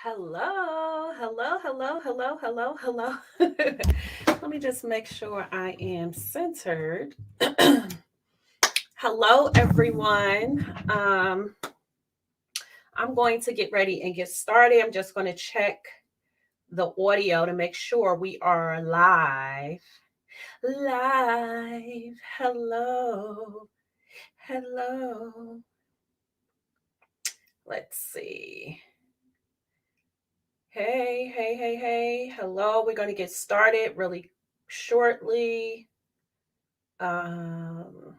Hello, hello, hello, hello, hello, hello. Let me just make sure I am centered. Hello, everyone. I'm going to get ready and get started. I'm just going to check the audio to make sure we are live. Live. Hello. Hello. Let's see. Hey, hey, hey, hey. Hello. We're going to get started really shortly. Um,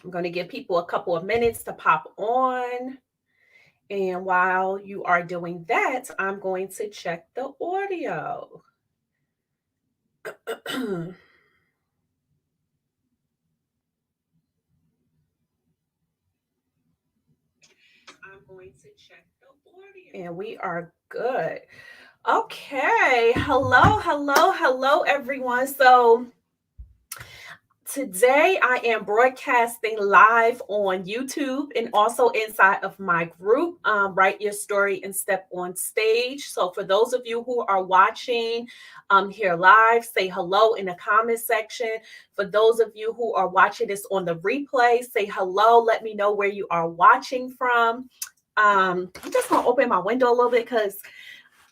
I'm going to give people a couple of minutes to pop on. And while you are doing that, I'm going to check the audio. I'm going to check the audio. And we are good. Okay. Hello, hello, hello, everyone. So, today, I am broadcasting live on YouTube and also inside of my group, Write Your Story and Step on Stage. So, for those of you who are watching here live, say hello in the comment section. For those of you who are watching this on the replay, say hello. Let me know where you are watching from. I'm just going to open my window a little bit because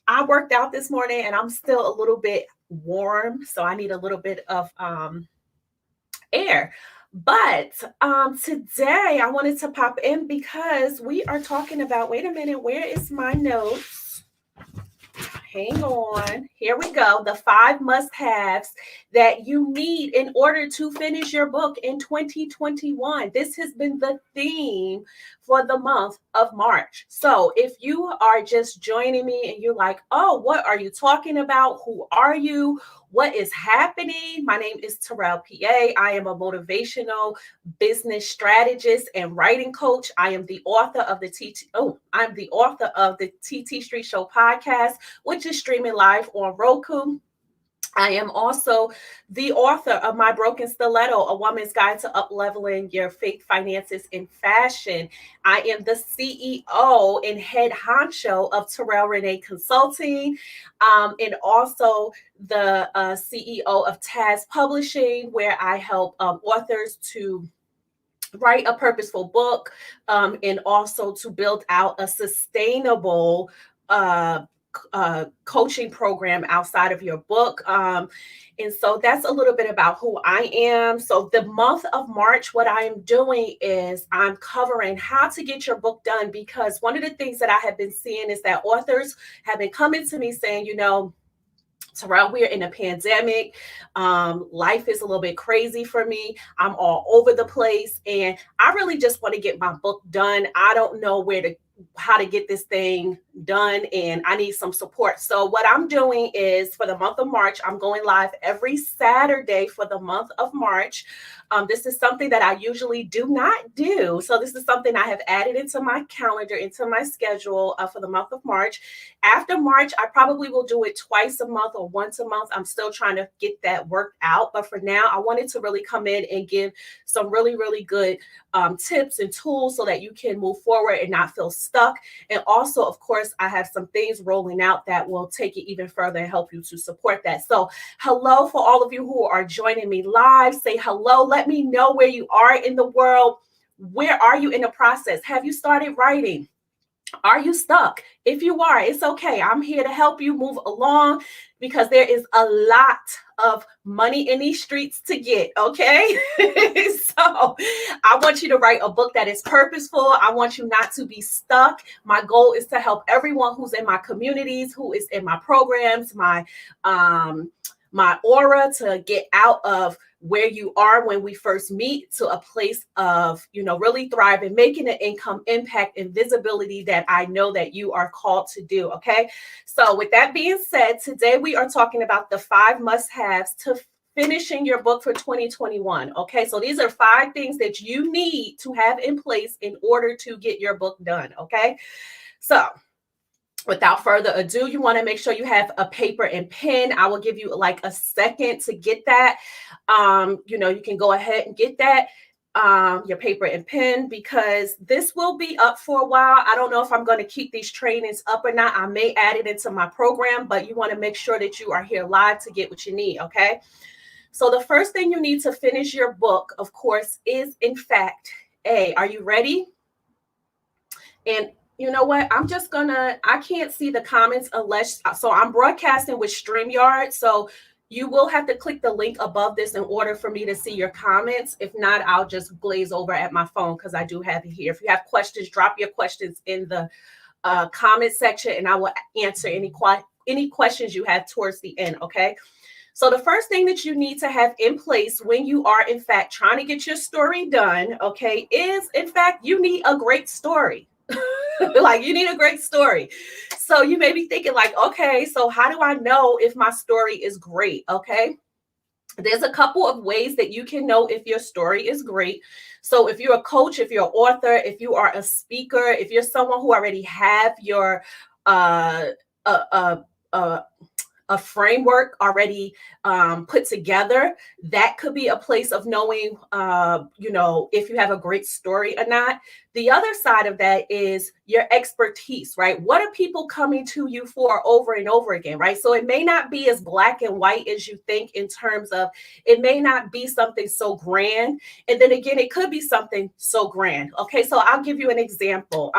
I worked out this morning and I'm still a little bit warm. So, I need a little bit of air. But today I wanted to pop in because we are talking about, wait a minute, where is my notes? Hang on. Here we go. The 5 must haves that you need in order to finish your book in 2021. This has been the theme for the month of March. So if you are just joining me and you're like, oh, what are you talking about? Who are you? What is happening? My name is Terrell PA. I am a motivational business strategist and writing coach. I am the author of the TT Street Show podcast, which is streaming live on Roku. I am also the author of My Broken Stiletto, A Woman's Guide to Upleveling Your Faith, Finances, and Fashion. I am the CEO and head honcho of Terrell Renee Consulting, and also the CEO of Taz Publishing, where I help authors to write a purposeful book, and also to build out a sustainable coaching program outside of your book. And so that's a little bit about who I am. So the month of March, what I am doing is I'm covering how to get your book done, because one of the things that I have been seeing is that authors have been coming to me saying, Terrell, we're in a pandemic. Life is a little bit crazy for me. I'm all over the place, and I really just want to get my book done. I don't know how to get this thing done, and I need some support. So what I'm doing is, for the month of March, I'm going live every Saturday for the month of March. This is something that I usually do not do. So this is something I have added into my calendar, into my schedule for the month of March. After March, I probably will do it twice a month or once a month. I'm still trying to get that worked out. But for now, I wanted to really come in and give some really, really good tips and tools so that you can move forward and not feel stuck. And also, of course, I have some things rolling out that will take it even further and help you to support that. So hello for all of you who are joining me live. Say hello. Let me know where you are in the world. Where are you in the process? Have you started writing? Are you stuck? If you are, it's okay. I'm here to help you move along, because there is a lot of money in these streets to get, okay? So I want you to write a book that is purposeful. I want you not to be stuck. My goal is to help everyone who's in my communities, who is in my programs, my aura, to get out of where you are when we first meet to a place of, really thriving, making an income, impact, and visibility that I know that you are called to do. Okay. So with that being said, today we are talking about the 5 must-haves to finishing your book for 2021. Okay. So these are 5 things that you need to have in place in order to get your book done. Okay. So without further ado, you want to make sure you have a paper and pen. I will give you like a second to get that. You can go ahead and get that. your paper and pen, because this will be up for a while. I don't know if I'm going to keep these trainings up or not. I may add it into my program, but you want to make sure that you are here live to get what you need, okay? So the first thing you need to finish your book, of course, is in fact A. Are you ready? And you know what? I can't see the comments unless, so I'm broadcasting with StreamYard. So you will have to click the link above this in order for me to see your comments. If not, I'll just glaze over at my phone because I do have it here. If you have questions, drop your questions in the comment section and I will answer any questions you have towards the end, okay? So the first thing that you need to have in place when you are, in fact, trying to get your story done, okay, is, in fact, you need a great story. Like, you need a great story. So you may be thinking like, okay, so how do I know if my story is great? Okay. There's a couple of ways that you can know if your story is great. So if you're a coach, if you're an author, if you are a speaker, if you're someone who already have your uh, uh, uh, uh, a framework already put together, that could be a place of knowing, if you have a great story or not. The other side of that is your expertise, right? What are people coming to you for over and over again, right? So it may not be as black and white as you think, in terms of it may not be something so grand. And then again, it could be something so grand. Okay, so I'll give you an example.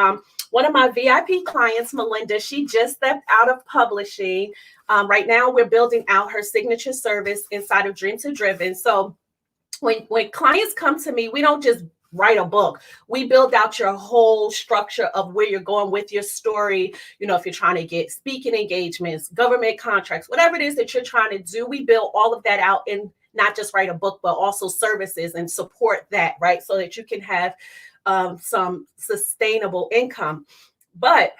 One of my VIP clients, Melinda, she just stepped out of publishing. Right now, we're building out her signature service inside of Dream to Driven. So when clients come to me, we don't just write a book. We build out your whole structure of where you're going with your story. You know, if you're trying to get speaking engagements, government contracts, whatever it is that you're trying to do, we build all of that out, and not just write a book, but also services and support that, right? So that you can have some sustainable income. But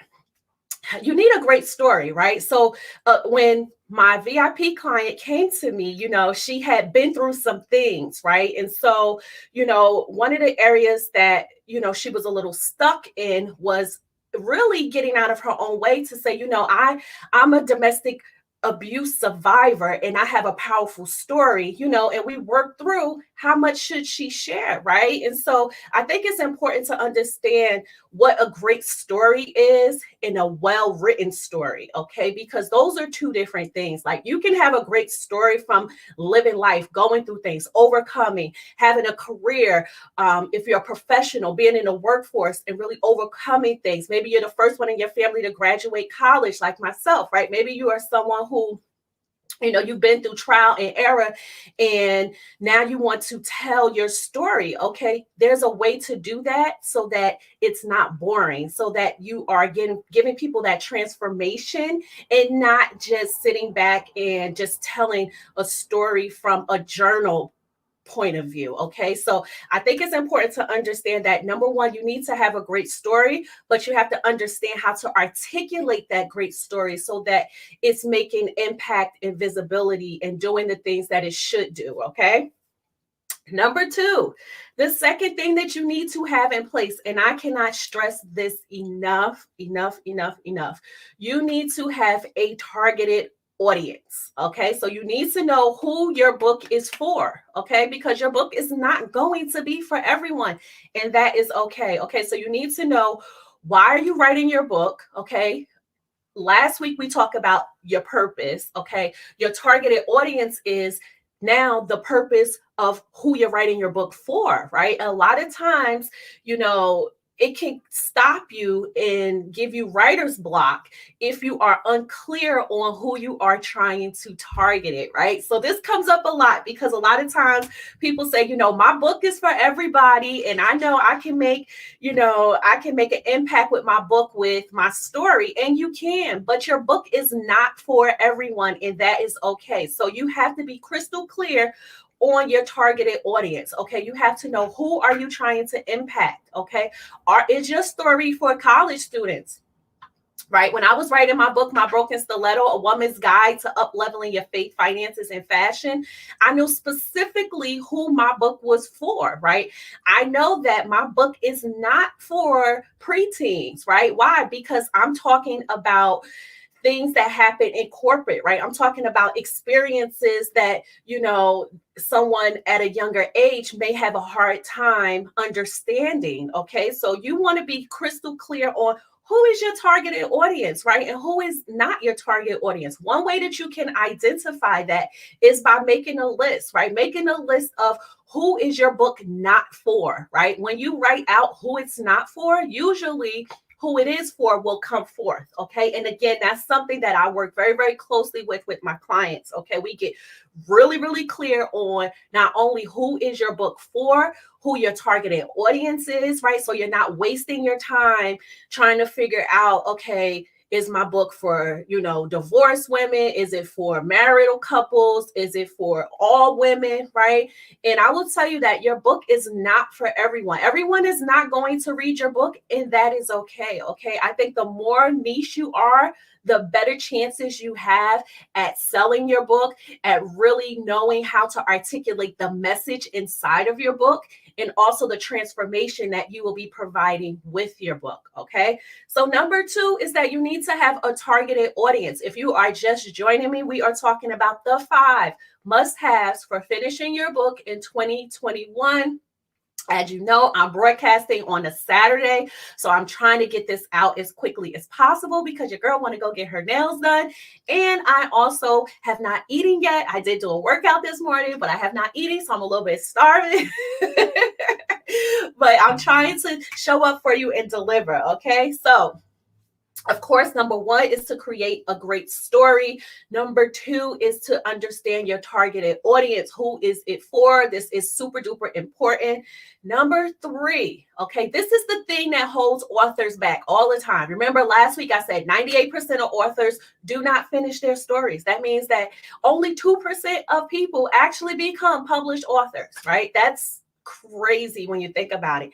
you need a great story, right? So when my VIP client came to me, she had been through some things, right? And so, one of the areas that, she was a little stuck in was really getting out of her own way to say, I'm a domestic abuse survivor and I have a powerful story, and we worked through how much should she share, right? And so I think it's important to understand what a great story is in a well-written story, okay? Because those are two different things. Like, you can have a great story from living life, going through things, overcoming, having a career, if you're a professional, being in the workforce and really overcoming things. Maybe you're the first one in your family to graduate college, like myself, right? Maybe you are someone who, you've been through trial and error and now you want to tell your story. Okay, there's a way to do that so that it's not boring, so that you are giving people that transformation and not just sitting back and just telling a story from a journal point of view. Okay, so I think it's important to understand that, number one, you need to have a great story, but you have to understand how to articulate that great story so that it's making impact and visibility and doing the things that it should do. Okay. Number two, the second thing that you need to have in place, and I cannot stress this enough. You need to have a targeted audience. Okay. So you need to know who your book is for. Okay. Because your book is not going to be for everyone. And that is okay. Okay. So you need to know, why are you writing your book? Okay. Last week we talked about your purpose. Okay. Your targeted audience is now the purpose of who you're writing your book for, right? A lot of times, it can stop you and give you writer's block if you are unclear on who you are trying to target it, right? So this comes up a lot because a lot of times people say, my book is for everybody, and I know I can make an impact with my book, with my story, and you can, but your book is not for everyone, and that is okay. So you have to be crystal clear on your targeted audience. Okay, you have to know, who are you trying to impact? Okay, is your story for college students? Right. When I was writing my book, My Broken Stiletto, A Woman's Guide to Up-Leveling Your Faith, Finances, and Fashion, I knew specifically who my book was for, right? I know that my book is not for preteens, right? Why? Because I'm talking about things that happen in corporate, right? I'm talking about experiences that, someone at a younger age may have a hard time understanding. Okay. So you want to be crystal clear on who is your targeted audience, right? And who is not your target audience. One way that you can identify that is by making a list, right? Making a list of who is your book not for, right? When you write out who it's not for, usually who it is for will come forth. Okay. And again, that's something that I work very, very closely with my clients. Okay. We get really, really clear on not only who is your book for, who your targeted audience is, right? So you're not wasting your time trying to figure out, okay, is my book for, divorced women? Is it for marital couples? Is it for all women, right? And I will tell you that your book is not for everyone. Everyone is not going to read your book, and that is okay. Okay. I think the more niche you are, the better chances you have at selling your book, at really knowing how to articulate the message inside of your book, and also the transformation that you will be providing with your book. Okay. So, number two is that you need to have a targeted audience. If you are just joining me, we are talking about the 5 must haves for finishing your book in 2021. As you know, I'm broadcasting on a Saturday, so I'm trying to get this out as quickly as possible because your girl want to go get her nails done. And I also have not eaten yet. I did do a workout this morning, but I have not eaten, so I'm a little bit starving. But I'm trying to show up for you and deliver, okay? So, of course, number 1 is to create a great story. Number 2 is to understand your targeted audience. Who is it for? This is super duper important. Number 3, okay, this is the thing that holds authors back all the time. Remember last week I said 98% of authors do not finish their stories. That means that only 2% of people actually become published authors, right? That's crazy when you think about it.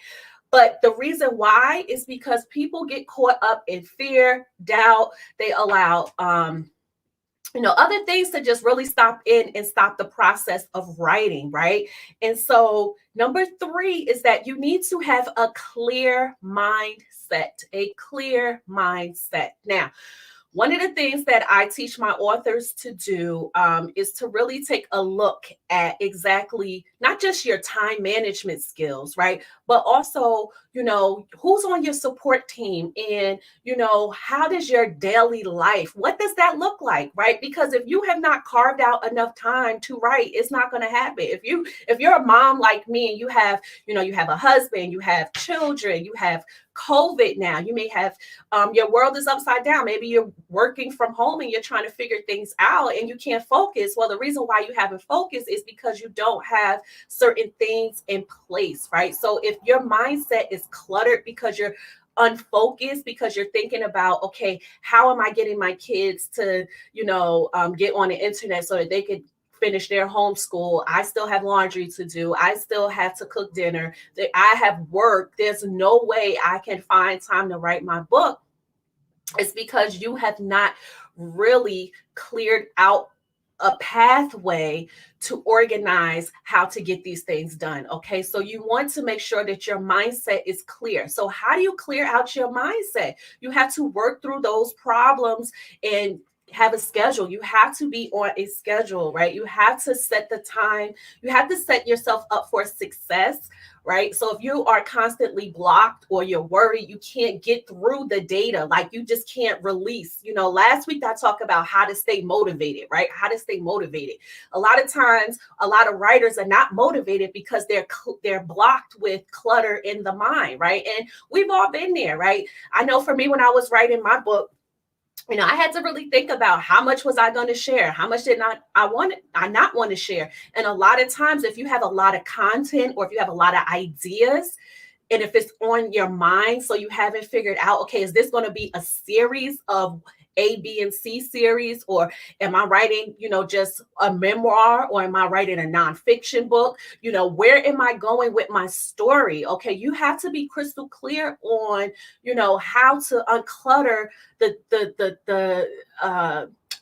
But the reason why is because people get caught up in fear, doubt. They allow, other things to just really stop in and stop the process of writing, right? And so, number 3 is that you need to have a clear mindset, a clear mindset. Now, one of the things that I teach my authors to do is to really take a look at exactly not just your time management skills, right? But also, who's on your support team, and, how does your daily life, what does that look like, right? Because if you have not carved out enough time to write, it's not going to happen. If you're a mom like me and you have a husband, you have children, you have COVID now, you may have your world is upside down. Maybe you're working from home and you're trying to figure things out and you can't focus. Well, the reason why you haven't focused is because you don't have certain things in place, right? So if your mindset is cluttered because you're unfocused, because you're thinking about, okay, how am I getting my kids to, get on the internet so that they could finish their homeschool. I still have laundry to do. I still have to cook dinner. I have work. There's no way I can find time to write my book. It's because you have not really cleared out a pathway to organize how to get these things done. Okay. So you want to make sure that your mindset is clear. So how do you clear out your mindset? You have to work through those problems and have a schedule. You have to be on a schedule, right? You have to set the time. You have to set yourself up for success, right? So if you are constantly blocked or you're worried, you can't get through the data, like you just can't release. Last week I talked about how to stay motivated, right? How to stay motivated. A lot of times, a lot of writers are not motivated because they're blocked with clutter in the mind, right? And we've all been there, right? I know for me, when I was writing my book, I had to really think about how much was I going to share? How much did I not want to share? And a lot of times, if you have a lot of content or if you have a lot of ideas, and if it's on your mind, so you haven't figured out, okay, is this going to be a series of A, B, and C series? Or am I writing, just a memoir? Or am I writing a nonfiction book? Where am I going with my story? Okay, you have to be crystal clear on, how to unclutter the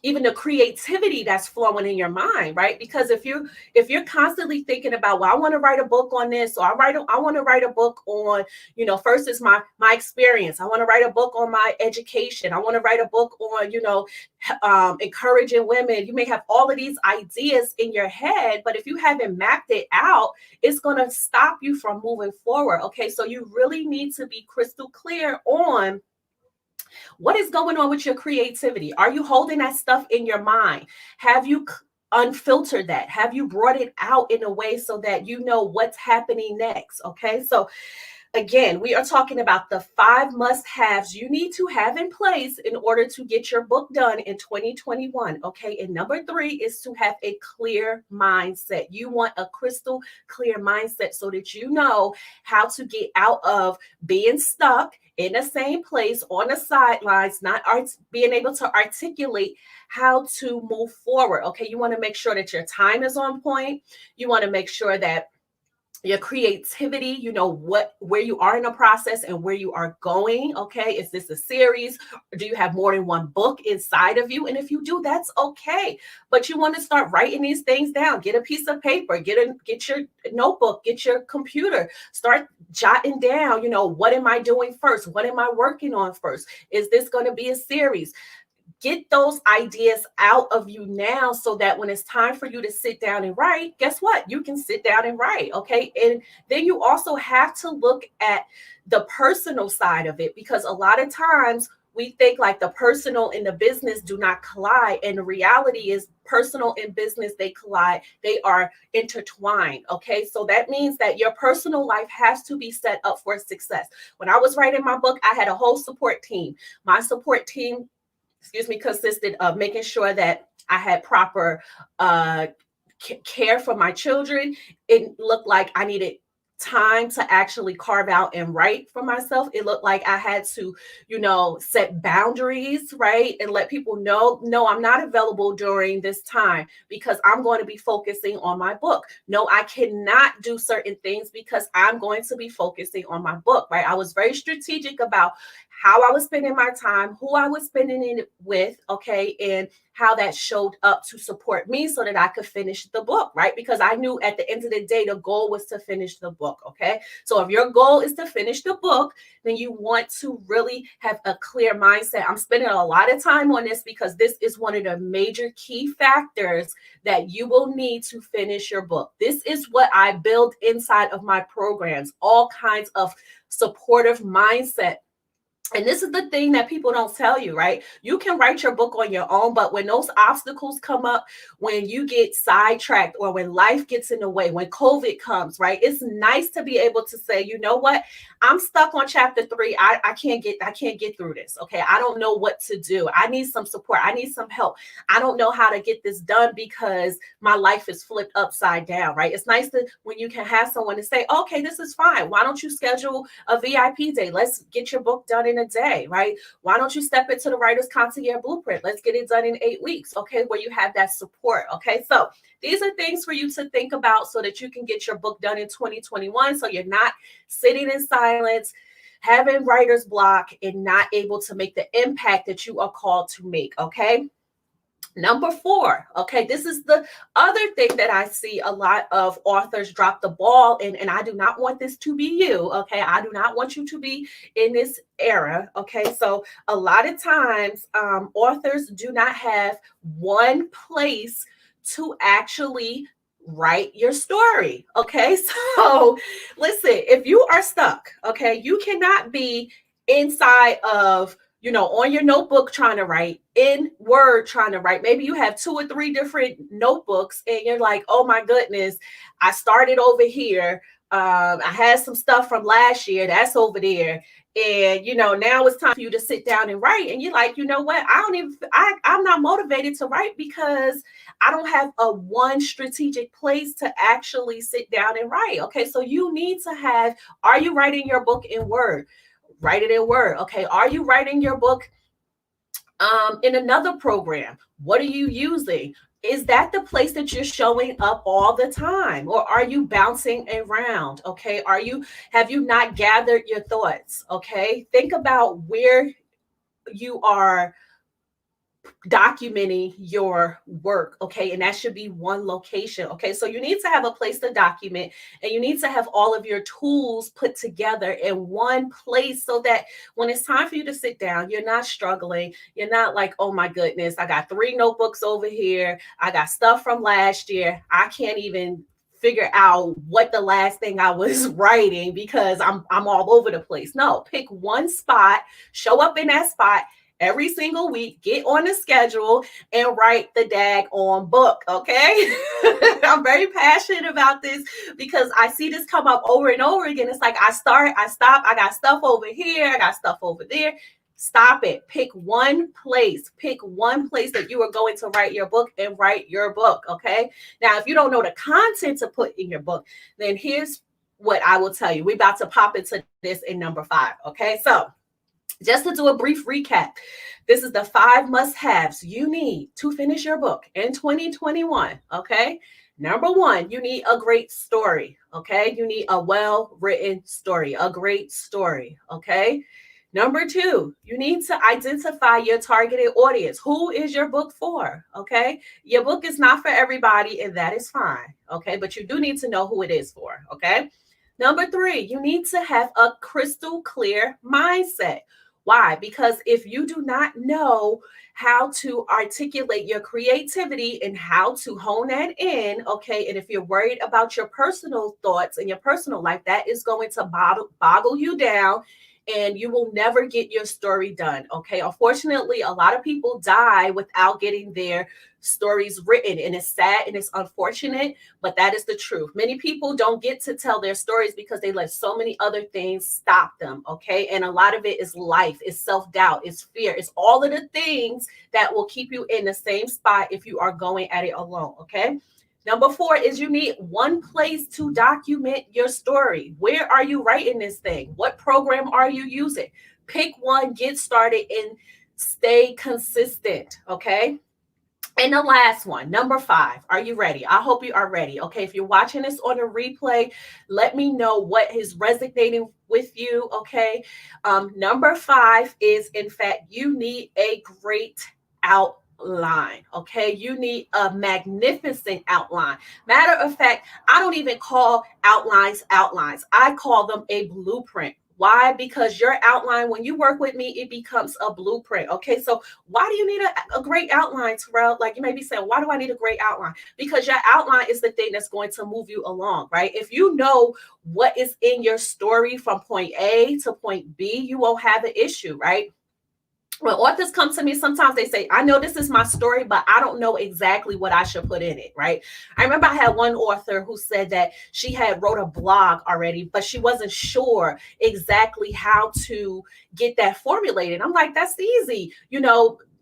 even the creativity that's flowing in your mind, right? Because if you're constantly thinking about, well, I want to write a book on this, or I want to write a book on, first is my experience. I want to write a book on my education. I want to write a book on, encouraging women. You may have all of these ideas in your head, but if you haven't mapped it out, it's going to stop you from moving forward. Okay, so you really need to be crystal clear on what is going on with your creativity. Are you holding that stuff in your mind? Have you unfiltered that? Have you brought it out in a way so that you know what's happening next? Okay, so again, we are talking about the 5 must-haves you need to have in place in order to get your book done in 2021. Okay, and number 3 is to have a clear mindset. You want a crystal clear mindset so that you know how to get out of being stuck in the same place on the sidelines, not being able to articulate how to move forward. Okay, you want to make sure that your time is on point. You want to make sure that your creativity, where you are in the process and where you are going. Okay, is this a series? Do you have more than one book inside of you? And if you do, that's okay, but you want to start writing these things down. Get a piece of paper, get your notebook, get your computer, start jotting down, what am I doing first? What am I working on first? Is this going to be a series? Get those ideas out of you now so that when it's time for you to sit down and write, guess what? You can sit down and write. Okay. And then you also have to look at the personal side of it, because a lot of times we think like the personal and the business do not collide. And the reality is personal and business, they collide. They are intertwined. Okay. So that means that your personal life has to be set up for success. When I was writing my book, I had a whole support team. My support team, consisted of making sure that I had proper care for my children. It looked like I needed time to actually carve out and write for myself. It looked like I had to, set boundaries, right? And let people know, no, I'm not available during this time because I'm going to be focusing on my book. No, I cannot do certain things because I'm going to be focusing on my book, right? I was very strategic about how I was spending my time, who I was spending it with, okay, and how that showed up to support me so that I could finish the book, right? Because I knew at the end of the day, the goal was to finish the book, okay? So if your goal is to finish the book, then you want to really have a clear mindset. I'm spending a lot of time on this because this is one of the major key factors that you will need to finish your book. This is what I build inside of my programs, all kinds of supportive mindset. And this is the thing that people don't tell you, right? You can write your book on your own, but when those obstacles come up, when you get sidetracked or when life gets in the way, when COVID comes, right? It's nice to be able to say, you know what? I'm stuck on chapter 3. I can't get through this. Okay. I don't know what to do. I need some support. I need some help. I don't know how to get this done because my life is flipped upside down, right? It's nice to when you can have someone to say, okay, this is fine. Why don't you schedule a VIP day? Let's get your book done in a day, right? Why don't you step into the Writer's Concierge Blueprint? Let's get it done in 8 weeks, okay? Where you have that support, okay? So these are things for you to think about so that you can get your book done in 2021 so you're not sitting in silence, having writer's block, and not able to make the impact that you are called to make, okay? Number 4, okay, this is the other thing that I see a lot of authors drop the ball in, and I do not want this to be you, okay? I do not want you to be in this era, okay? So a lot of times authors do not have one place to actually write your story, okay? So listen, if you are stuck, okay, you cannot be inside of on your notebook trying to write, in Word trying to write. Maybe you have 2 or 3 different notebooks and you're like, oh my goodness, I started over here. I had some stuff from last year that's over there. And now it's time for you to sit down and write. And you're like, you know what? I'm not motivated to write because I don't have a one strategic place to actually sit down and write. Okay, so you need to have, are you writing your book in Word? Write it in Word. Okay. Are you writing your book in another program? What are you using? Is that the place that you're showing up all the time? Or are you bouncing around? Okay. Have you not gathered your thoughts? Okay. Think about where you are documenting your work. Okay. And that should be one location. Okay. So you need to have a place to document, and you need to have all of your tools put together in one place so that when it's time for you to sit down, you're not struggling. You're not like, oh my goodness, I got 3 notebooks over here. I got stuff from last year. I can't even figure out what the last thing I was writing because I'm all over the place. No, pick one spot, show up in that spot every single week, get on the schedule, and write the dag on book. Okay. I'm very passionate about this because I see this come up over and over again. It's like I start, I stop, I got stuff over here, I got stuff over there. Stop it. Pick one place. Pick one place that you are going to write your book, and write your book. Okay. Now, if you don't know the content to put in your book, then here's what I will tell you. We're about to pop into this in number 5. Okay. So, just to do a brief recap, this is the 5 must haves you need to finish your book in 2021. Okay. Number 1, you need a great story. Okay. You need a well written story, a great story. Okay. Number 2, you need to identify your targeted audience. Who is your book for? Okay. Your book is not for everybody, and that is fine. Okay. But you do need to know who it is for. Okay. Number 3, you need to have a crystal clear mindset. Why? Because if you do not know how to articulate your creativity and how to hone that in, okay, and if you're worried about your personal thoughts and your personal life, that is going to boggle you down, and you will never get your story done. Okay. Unfortunately, a lot of people die without getting their stories written, and it's sad and it's unfortunate, but that is the truth. Many people don't get to tell their stories because they let so many other things stop them. Okay. And a lot of it is life, it's self-doubt, it's fear, it's all of the things that will keep you in the same spot if you are going at it alone. Okay. Number 4 is you need one place to document your story. Where are you writing this thing? What program are you using? Pick one, get started, and stay consistent. Okay. And the last one, number 5. Are you ready? I hope you are ready. Okay. If you're watching this on a replay, let me know what is resonating with you. Okay. Number 5 is, in fact, you need a great outline. Okay. You need a magnificent outline. Matter of fact, I don't even call outlines. I call them a blueprint. Why? Because your outline, when you work with me, it becomes a blueprint. Okay. So why do you need a great outline, Terrell? Like, you may be saying, why do I need a great outline? Because your outline is the thing that's going to move you along, right? If you know what is in your story from point A to point B, you won't have an issue, right? When authors come to me, sometimes they say, I know this is my story, but I don't know exactly what I should put in it, right? I remember I had one author who said that she had wrote a blog already, but she wasn't sure exactly how to get that formulated. I'm like, that's easy.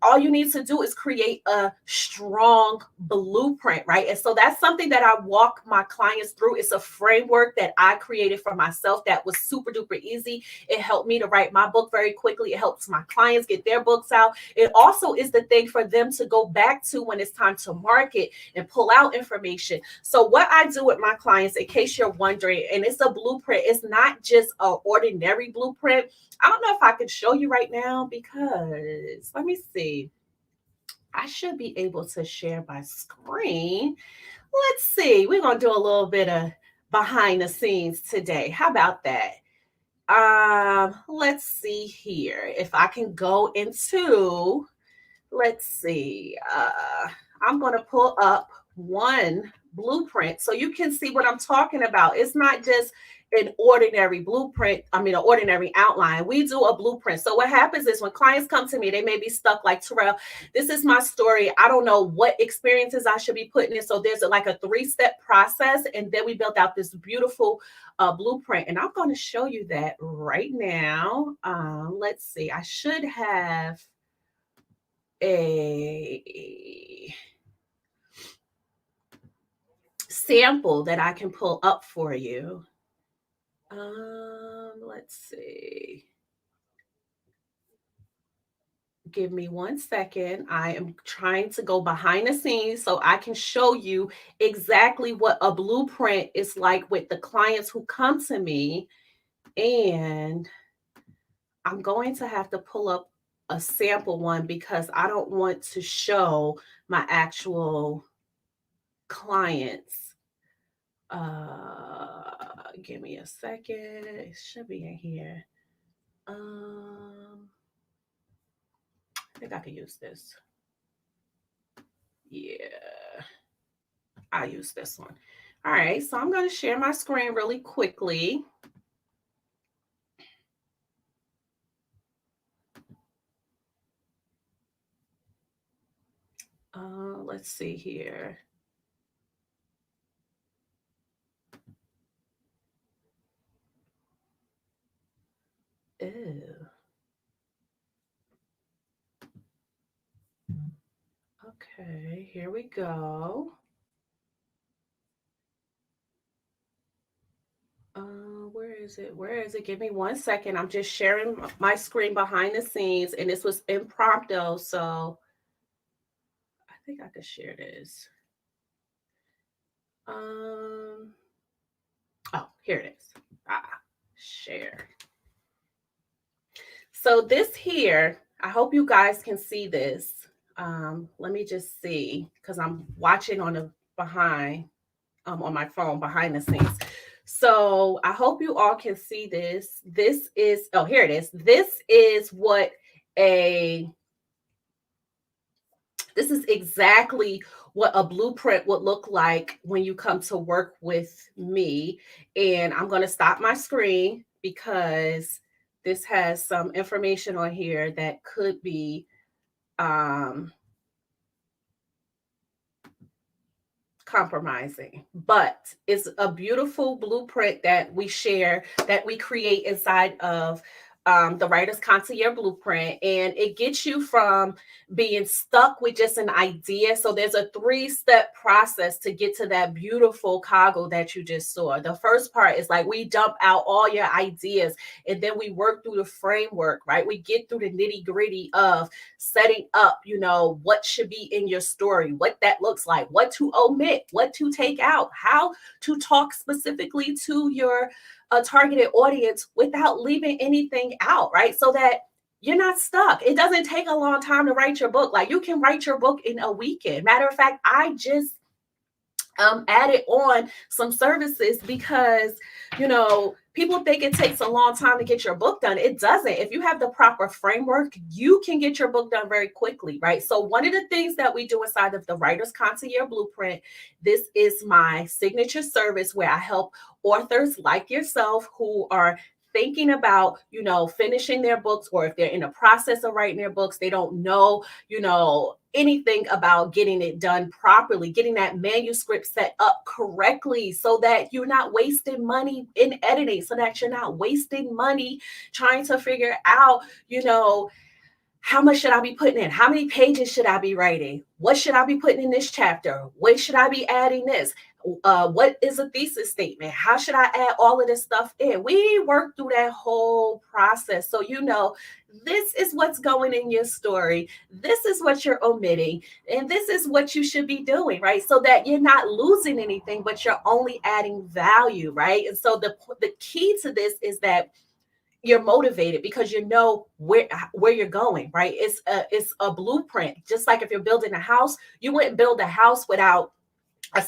All you need to do is create a strong blueprint, right? And so that's something that I walk my clients through. It's a framework that I created for myself that was super duper easy. It helped me to write my book very quickly. It helps my clients get their books out. It also is the thing for them to go back to when it's time to market and pull out information. So what I do with my clients, in case you're wondering, and it's a blueprint, it's not just an ordinary blueprint. I don't know if I can show you right now because let me see. I should be able to share my screen. Let's see. We're going to do a little bit of behind the scenes today. How about that? Let's see here. If I can go into, let's see. I'm going to pull up one blueprint so you can see what I'm talking about. It's not just an ordinary blueprint, an ordinary outline. We do a blueprint. So what happens is when clients come to me, they may be stuck like, Terrell, this is my story. I don't know what experiences I should be putting in. So there's like a 3-step process. And then we built out this beautiful blueprint. And I'm going to show you that right now. Let's see. I should have a sample that I can pull up for you. Let's see. Give me one second. I am trying to go behind the scenes so I can show you exactly what a blueprint is like with the clients who come to me. And I'm going to have to pull up a sample one because I don't want to show my actual clients. Give me a second. It should be in here. I think I could use this. Yeah, I'll use this one. All right, so I'm going to share my screen really quickly. Let's see here. Ew. Okay, here we go. Where is it? Where is it? Give me 1 second. I'm just sharing my screen behind the scenes, and this was impromptu, so I think I could share this. Um, oh, here it is. Share. So this here, I hope you guys can see this. Let me just see because I'm watching on the behind on my phone behind the scenes. So I hope you all can see this. This is, oh, here it is. A this is exactly what a blueprint would look like when you come to work with me. And I'm going to stop my screen because this has some information on here that could be um, compromising, but it's a beautiful blueprint that we share, that we create inside of the Writer's Concierge Blueprint. And it gets you from being stuck with just an idea. So there's a 3-step process to get to that beautiful cargo that you just saw. The first part is like we dump out all your ideas and then we work through the framework, right? We get through the nitty gritty of setting up, what should be in your story, what that looks like, what to omit, what to take out, how to talk specifically to your targeted audience without leaving anything out, right? So that you're not stuck. It doesn't take a long time to write your book. Like you can write your book in a weekend. Matter of fact, I just added on some services because people think it takes a long time to get your book done. It doesn't. If you have the proper framework, you can get your book done very quickly, right? So one of the things that we do inside of the Writer's Concierge Blueprint, this is my signature service where I help authors like yourself who are thinking about finishing their books, or if they're in the process of writing their books, they don't know anything about getting it done properly, getting that manuscript set up correctly so that you're not wasting money in editing, so that you're not wasting money trying to figure out, how much should I be putting in? How many pages should I be writing? What should I be putting in this chapter? When should I be adding this? What is a thesis statement? How should I add all of this stuff in? We work through that whole process. So, this is what's going in your story. This is what you're omitting. And this is what you should be doing, right? So that you're not losing anything, but you're only adding value, right? And so the key to this is that you're motivated because you know where you're going, right? It's a blueprint. Just like if you're building a house, you wouldn't build a house without a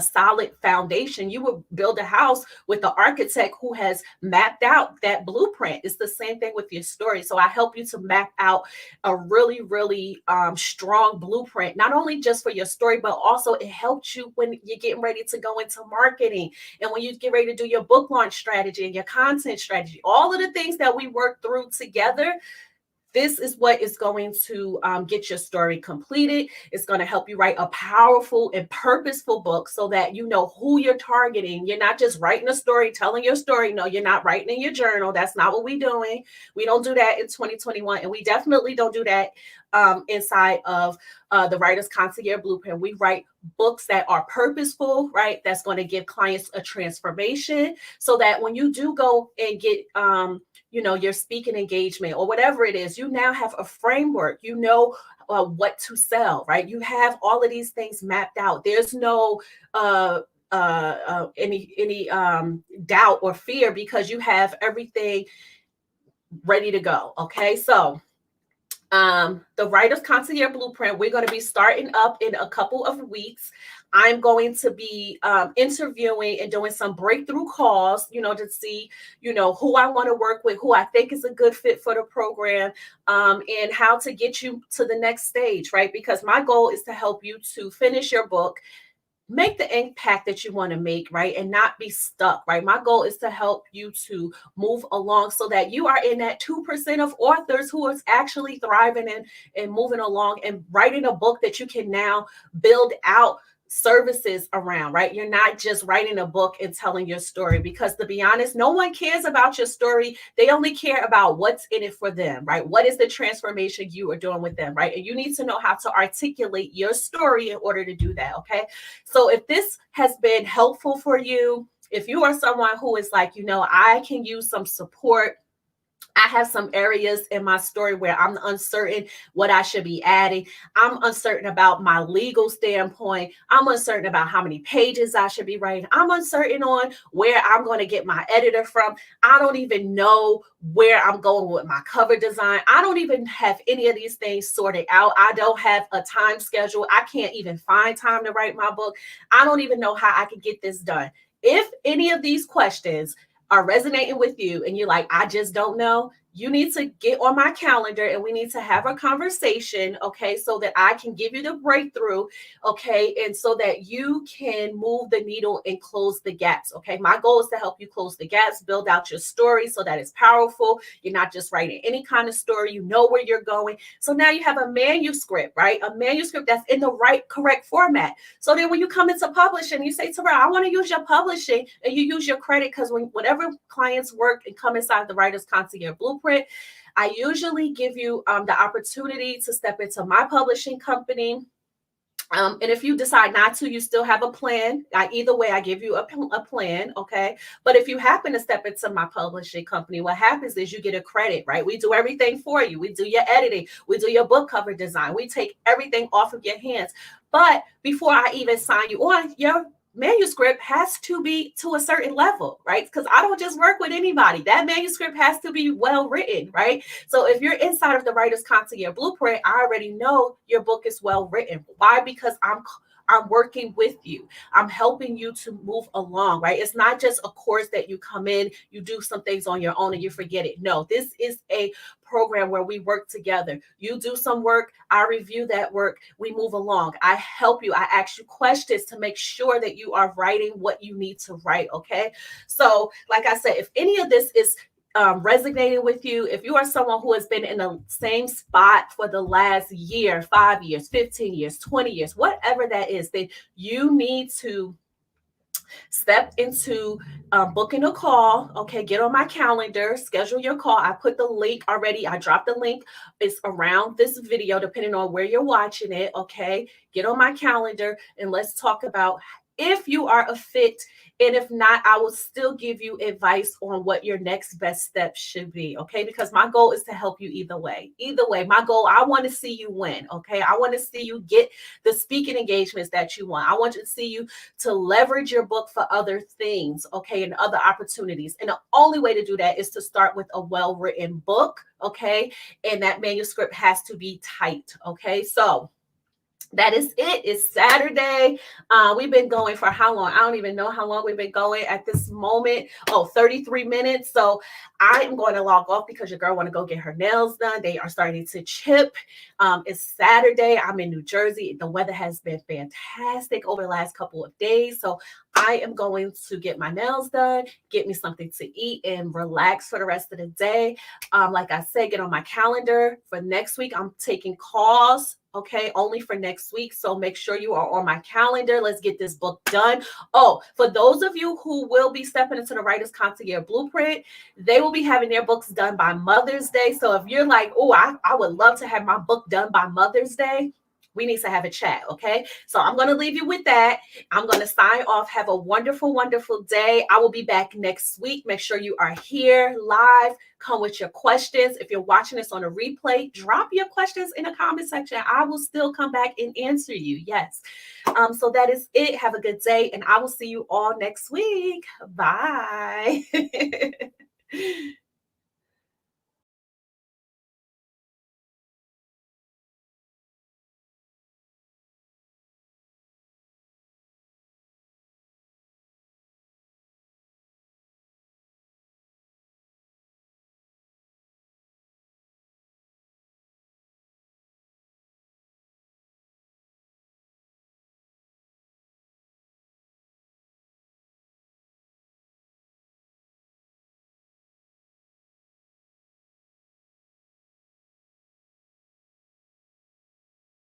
solid foundation. You would build a house with the architect who has mapped out that blueprint. It's the same thing with your story. So I help you to map out a really, really strong blueprint, not only just for your story, but also it helps you when you're getting ready to go into marketing and when you get ready to do your book launch strategy and your content strategy. All of the things that we work through together, this is what is going to get your story completed. It's going to help you write a powerful and purposeful book so that you know who you're targeting. You're not just writing a story, telling your story. No, you're not writing in your journal. That's not what we're doing. We don't do that in 2021. And we definitely don't do that inside of the Writer's Concierge Blueprint. We write books that are purposeful, right? That's going to give clients a transformation so that when you do go and get your speaking engagement or whatever it is, you now have a framework, what to sell, right? You have all of these things mapped out. There's no any doubt or fear because you have everything ready to go. Okay, so The Writer's Concierge Blueprint, we're going to be starting up in a couple of weeks. I'm going to be interviewing and doing some breakthrough calls, to see, who I want to work with, who I think is a good fit for the program, and how to get you to the next stage, right? Because my goal is to help you to finish your book, make the impact that you want to make, right? And not be stuck, right? My goal is to help you to move along so that you are in that 2% of authors who is actually thriving and moving along and writing a book that you can now build out services around, right? You're not just writing a book and telling your story, because to be honest, no one cares about your story. They only care about what's in it for them, right? What is the transformation you are doing with them, right? And you need to know how to articulate your story in order to do that, okay? So if this has been helpful for you, if you are someone who is like, I can use some support, I have some areas in my story where I'm uncertain what I should be adding. I'm uncertain about my legal standpoint. I'm uncertain about how many pages I should be writing. I'm uncertain on where I'm going to get my editor from. I don't even know where I'm going with my cover design. I don't even have any of these things sorted out. I don't have a time schedule. I can't even find time to write my book. I don't even know how I can get this done. If any of these questions are resonating with you and you're like, I just don't know, you need to get on my calendar and we need to have a conversation, okay, so that I can give you the breakthrough, okay, and so that you can move the needle and close the gaps, okay? My goal is to help you close the gaps, build out your story so that it's powerful. You're not just writing any kind of story, you know where you're going. So now you have a manuscript, right? A manuscript that's in the right, correct format. So then when you come into publishing, you say, Terrell, I want to use your publishing, and you use your credit, because whenever clients work and come inside the Writer's Concierge Blueprint, I usually give you the opportunity to step into my publishing company. And if you decide not to, you still have a plan. Either way, I give you a plan, okay? But if you happen to step into my publishing company, what happens is you get a credit, right? We do everything for you. We do your editing. We do your book cover design. We take everything off of your hands. But before I even sign you on, your manuscript has to be to a certain level, right? Because I don't just work with anybody. That manuscript has to be well written, right? So if you're inside of the Writer's Concierge Blueprint, I already know your book is well written. Why? Because I'm working with you. I'm helping you to move along, right? It's not just a course that you come in, you do some things on your own and you forget it. No, this is a program where we work together. You do some work, I review that work, we move along. I help you. I ask you questions to make sure that you are writing what you need to write, okay? So, like I said, if any of this is resonating with you, if you are someone who has been in the same spot for the last year, 5 years, 15 years, 20 years, whatever that is, then you need to step into booking a call. Okay, get on my calendar, schedule your call. I put the link already. I dropped the link. It's around this video, depending on where you're watching it. Okay, get on my calendar and let's talk about if you are a fit. And if not, I will still give you advice on what your next best step should be. Okay, because my goal is to help you either way. Either way, my goal, I want to see you win. Okay, I want to see you get the speaking engagements that you want. I want to see you to leverage your book for other things, okay, and other opportunities. And the only way to do that is to start with a well-written book, okay? And that manuscript has to be tight, okay? So that is it. It's Saturday. We've been going for how long? I don't even know how long we've been going at this moment. Oh, 33 minutes. So I am going to log off because your girl want to go get her nails done. They are starting to chip. It's Saturday. I'm in New Jersey. The weather has been fantastic over the last couple of days. So I am going to get my nails done, get me something to eat, and relax for the rest of the day. Like I said, get on my calendar for next week. I'm taking calls, okay, only for next week. So make sure you are on my calendar. Let's get this book done. Oh, for those of you who will be stepping into the Writer's Concierge Blueprint, they will be having their books done by Mother's Day. So if you're like, oh, I would love to have my book done by Mother's Day, we need to have a chat, okay? So I'm going to leave you with that. I'm going to sign off. Have a wonderful, wonderful day. I will be back next week. Make sure you are here live. Come with your questions. If you're watching this on a replay, drop your questions in the comment section. I will still come back and answer you. Yes. So that is it. Have a good day, and I will see you all next week. Bye.